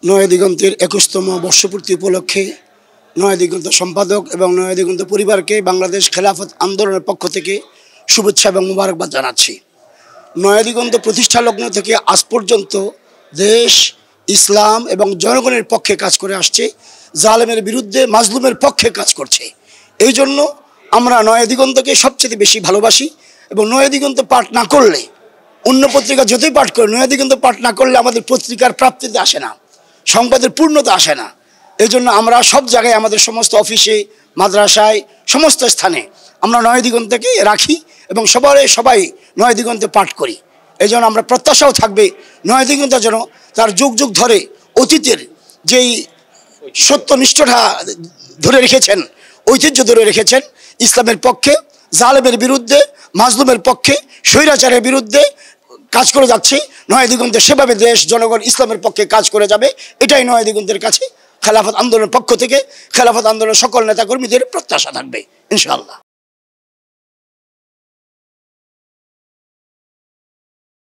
নয়া দিগন্তের ২১তম বর্ষপূর্তি উপলক্ষে নয়া দিগন্ত সম্পাদক এবং নয়া দিগন্ত পরিবারকে বাংলাদেশ খেলাফত আন্দোলনের পক্ষ থেকে শুভেচ্ছা এবং মোবারকবাদ জানাচ্ছি। নয়া দিগন্ত প্রতিষ্ঠা লগ্ন থেকে আজ পর্যন্ত দেশ, ইসলাম এবং জনগণের পক্ষে কাজ করে আসছে, জালেমের বিরুদ্ধে মাজলুমের পক্ষে কাজ করছে। এই জন্য আমরা নয়া দিগন্তকে সবচেয়ে বেশি ভালোবাসি এবং নয়া দিগন্ত পাঠ না করলে, অন্য পত্রিকা যতই পাঠ করে, নয়া দিগন্ত পাঠ না করলে আমাদের পত্রিকার প্রাপ্তিতে আসে না, সংবাদের পূর্ণতা আসে না। এই জন্য আমরা সব জায়গায়, আমাদের সমস্ত অফিসে, মাদ্রাসায়, সমস্ত স্থানে আমরা নয়া দিগন্তকে রাখি এবং সবাই নয়া দিগন্তে পাঠ করি। এই জন্য আমরা প্রত্যাশাও থাকবে নয়া দিগন্ত যেন তার যুগ যুগ ধরে অতীতের যেই সত্যনিষ্ঠতা ধরে রেখেছেন, ঐতিহ্য ধরে রেখেছেন, ইসলামের পক্ষে, জালেমের বিরুদ্ধে, মাজলুমের পক্ষে, স্বৈরাচারের বিরুদ্ধে কাজ করে যাচ্ছে। নয়া দিগন্তে সেভাবে দেশ, জনগণ, ইসলামের পক্ষে কাজ করে যাবে। এটাই নয়া দিগন্তের কাছে খেলাফত আন্দোলনের পক্ষ থেকে খেলাফত আন্দোলনের সকল নেতাকর্মীদের প্রত্যাশা থাকবে ইনশাআল্লাহ।